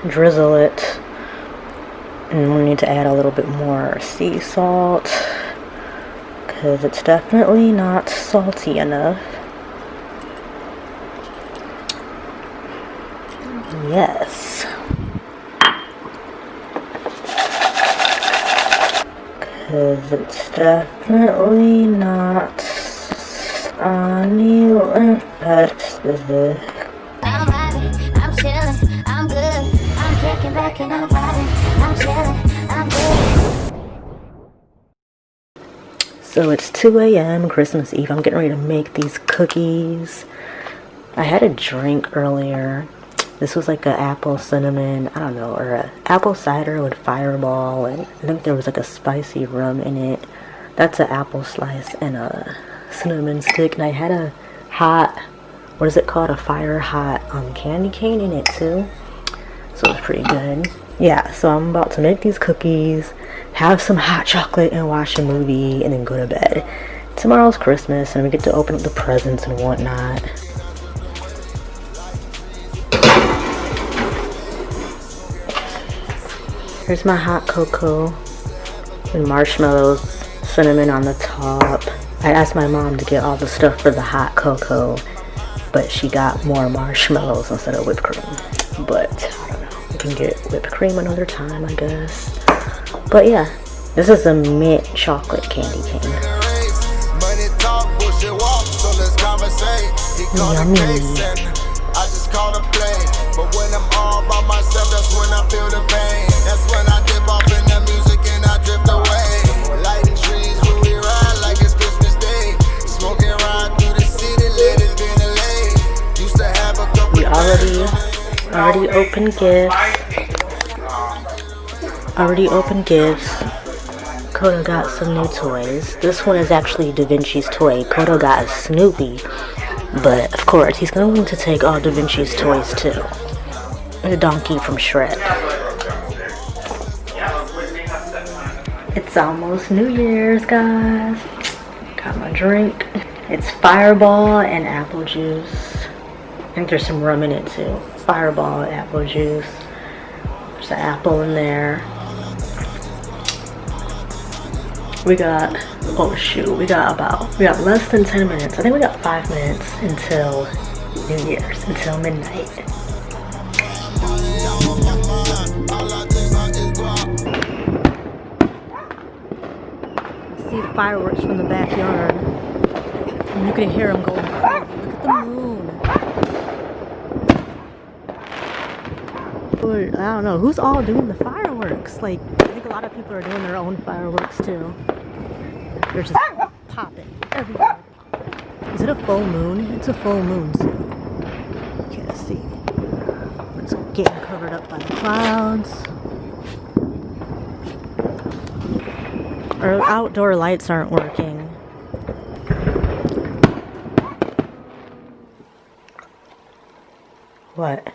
drizzle it. And we need to add a little bit more sea salt, because it's definitely not salty enough. Yes. Because it's definitely not any specific. I'm vibing, I'm chilling, I'm good. I'm kicking back and I'm vibing, I'm chilling, I'm good. So it's 2 a.m. Christmas Eve. I'm getting ready to make these cookies. I had a drink earlier. This was like an apple cinnamon, I don't know, or an apple cider with Fireball, and I think there was like a spicy rum in it. That's an apple slice and a cinnamon stick. And I had a hot, what is it called, a fire hot candy cane in it too. So it's pretty good. Yeah, so I'm about to make these cookies, have some hot chocolate, and watch a movie, and then go to bed. Tomorrow's Christmas, and we get to open up the presents and whatnot. Here's my hot cocoa and marshmallows, cinnamon on the top. I asked my mom to get all the stuff for the hot cocoa, but she got more marshmallows instead of whipped cream. But I don't know, we can get whipped cream another time, I guess. But yeah, this is a mint chocolate candy cane. Yummy. I just call to play, but when I'm all by myself, that's when I feel the pain. That's when I dip off in the music and I drift away. Lighting trees when we ride like it's Christmas Day. Smoking ride through the city, let it ventilate. Used to have a couple. We already opened gifts. Already opened gifts. Kodo got some new toys. This one is actually Da Vinci's toy. Kodo got a Snoopy. But, of course, he's going to take all Da Vinci's toys, too. The donkey from Shrek. It's almost New Year's, guys. Got my drink. It's Fireball and apple juice. I think there's some rum in it, too. Fireball, apple juice. There's an apple in there. We got, oh shoot, we got less than 10 minutes. I think we got 5 minutes until New Year's, until midnight. See the fireworks from the backyard. And you can hear them going. Look at the moon. I don't know, who's all doing the fireworks? Like, I think a lot of people are doing their own fireworks too. They're just popping everywhere. Is it a full moon? It's a full moon soon. Can't see. It's getting covered up by the clouds. Our outdoor lights aren't working. What?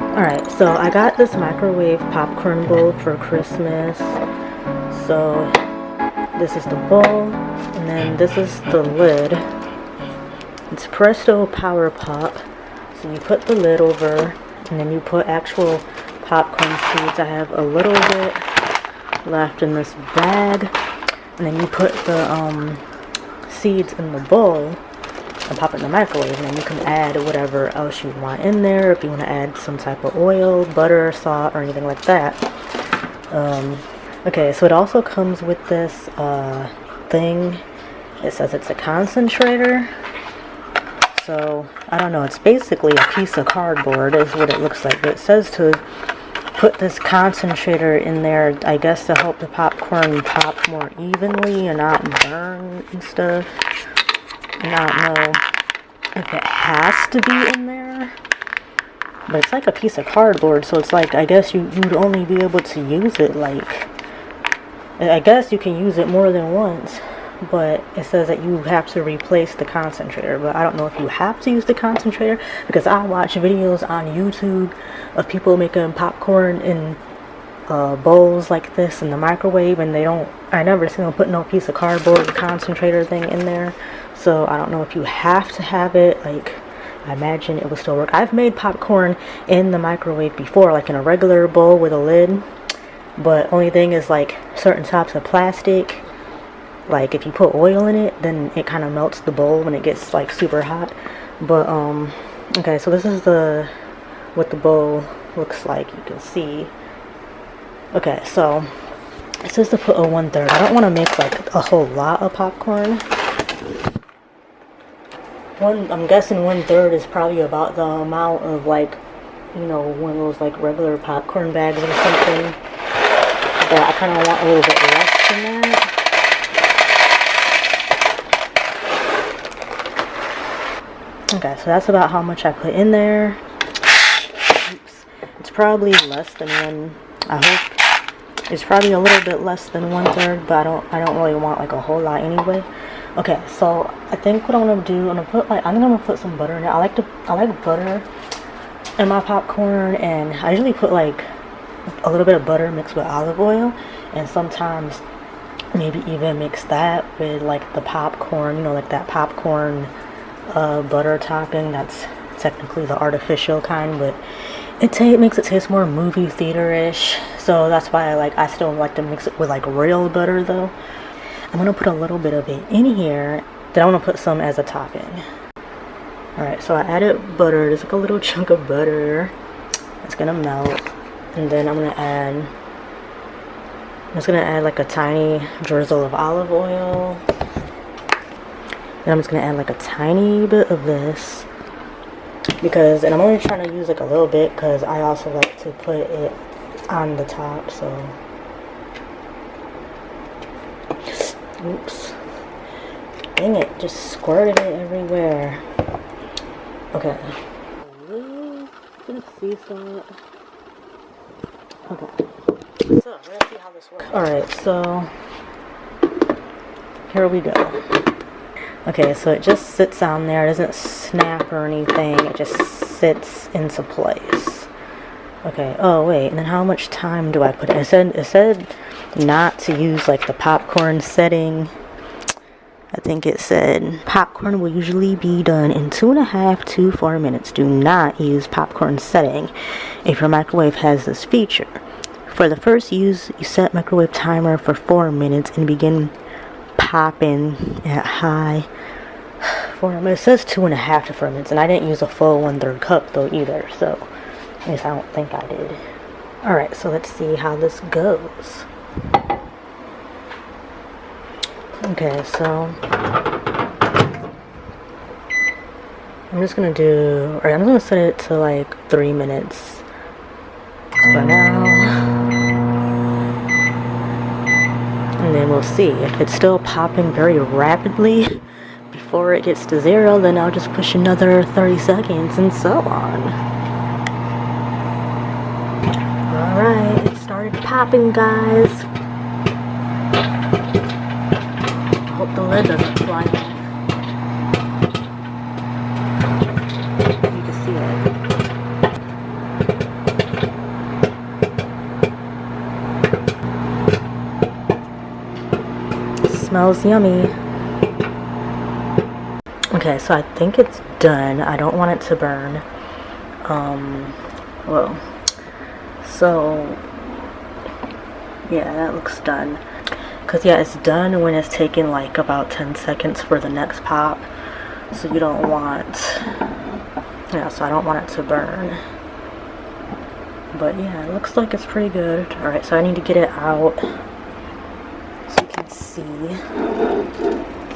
Alright, so I got this microwave popcorn bowl for Christmas. So this is the bowl, and then this is the lid. It's Presto Power Pop. So you put the lid over, and then you put actual popcorn seeds. I have a little bit left in this bag, and then you put the seeds in the bowl and pop it in the microwave, and then you can add whatever else you want in there. If you want to add some type of oil, butter, salt, or anything like that. Okay, so it also comes with this thing. It says it's a concentrator. So, I don't know, it's basically a piece of cardboard is what it looks like. But it says to put this concentrator in there, I guess to help the popcorn pop more evenly and not burn and stuff. I don't know if it has to be in there. But it's like a piece of cardboard, so it's like, I guess you'd only be able to use it like, I guess you can use it more than once, but it says that you have to replace the concentrator. But I don't know if you have to use the concentrator, because I watch videos on YouTube of people making popcorn in bowls like this in the microwave, and I never seen them put no piece of cardboard concentrator thing in there. So I don't know if you have to have it, like I imagine it will still work. I've made popcorn in the microwave before, like in a regular bowl with a lid, but only thing is like certain types of plastic, like if you put oil in it, then it kind of melts the bowl when it gets like super hot. But okay, so this is what the bowl looks like. You can see. Okay, so it says to put a 1/3. I don't want to make like a whole lot of popcorn. I'm guessing 1/3 is probably about the amount of like, you know, one of those like regular popcorn bags or something. But I kind of want a little bit less than that. Okay, so that's about how much I put in there. Oops. It's probably less than one. I hope it's probably a little bit less than 1/3, but I don't really want like a whole lot anyway. Okay, so I think what I'm gonna do, I'm gonna put some butter in it. I like butter in my popcorn, and I usually put like a little bit of butter mixed with olive oil, and sometimes maybe even mix that with like the popcorn, you know, like that popcorn butter topping. That's technically the artificial kind, but it makes it taste more movie theater-ish. So that's why I still like to mix it with like real butter though. I'm gonna put a little bit of it in here, then I'm gonna put some as a topping. Alright, so I added butter. There's like a little chunk of butter. It's gonna melt, and then I'm just gonna add like a tiny drizzle of olive oil. Then I'm just gonna add like a tiny bit of this, and I'm only trying to use like a little bit because I also like to put it on the top. So oops, dang it, just squirted it everywhere. Okay, a little bit of sea salt. Okay, so let's see how this works. Alright, so here we go. Okay, so it just sits on there. It doesn't snap or anything. It just sits into place. Okay, oh wait, and then how much time do I put in? It said not to use like the popcorn setting. I think it said popcorn will usually be done in 2.5 to 4 minutes. Do not use popcorn setting if your microwave has this feature. For the first use, you set microwave timer for 4 minutes and begin popping at high 4 minutes. It says 2.5 to 4 minutes, and I didn't use a full 1/3 cup though either, so at least I don't think I did. Alright, so let's see how this goes. Okay, so I'm just gonna set it to like 3 minutes for now. And then we'll see. If it's still popping very rapidly before it gets to 0, then I'll just push another 30 seconds and so on. Alright, it started popping, guys. Hope the lid doesn't fly off. You can see it. Smells yummy. Okay, so I think it's done. I don't want it to burn. Whoa. So yeah, that looks done. Cause yeah, it's done when it's taking like about 10 seconds for the next pop. So you don't want, so I don't want it to burn. But yeah, it looks like it's pretty good. Alright, so I need to get it out so you can see.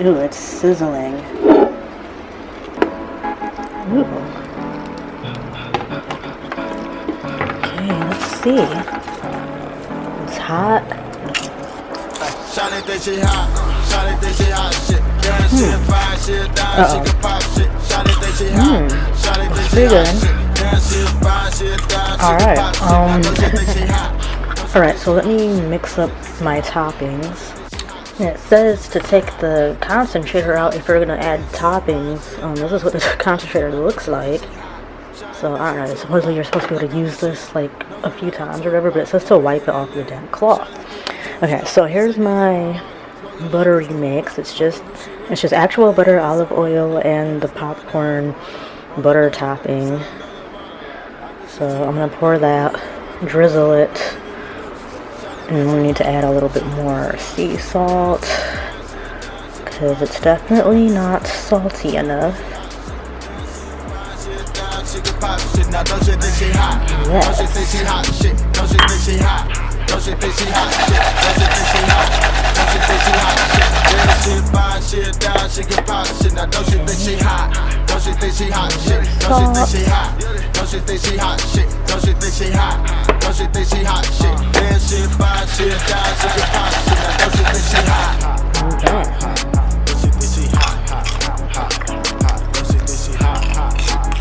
Ooh, it's sizzling. Ooh. Okay, let's see. It's hot. Shawty think she hot, shawty think she hot shit. Girl, she a fine, she a dime, she can pop shit. Shawty think she hot, shawty think she hot shit. Girl, she a fine, she a dime, she can pop shit. Alright, so let me mix up my toppings. And it says to take the concentrator out if you're gonna add toppings. This is what the concentrator looks like. So I don't know, supposedly you're supposed to be able to use this like a few times or whatever, but it says to wipe it off the damn cloth. Okay, so here's my buttery mix. It's just actual butter, olive oil, and the popcorn butter topping. So I'm gonna pour that, drizzle it, and we need to add a little bit more sea salt because it's definitely not salty enough.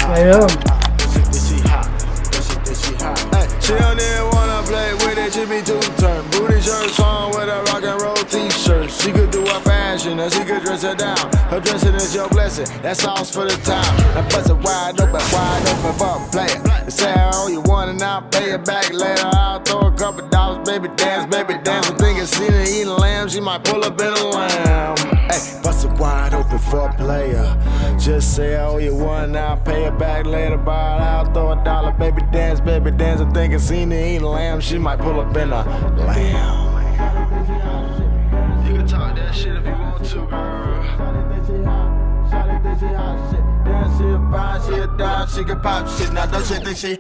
I am. She don't even wanna play with it, she be two-turn. Booty shirts on with a rock and roll t-shirt. She could do her fashion, or she could dress her down. Her dressing is your blessing, that's sauce for the time. Now bust it wide open for a player. Say I owe you one and I'll pay it back later. I'll throw a couple dollars, baby dance. I'm thinking Cena eating lamb, she might pull up in a lamb. Hey, bust it wide open for a player. Just say I owe you one, I'll pay it back later. But I'll throw a dollar, baby dance. I'm thinking Cena eating lamb, she might pull up in a lamb. You can talk that shit if you want to, girl. Shawty think she hot shit. Damn, she a fine, she a dime, she can pop shit. Now don't she think she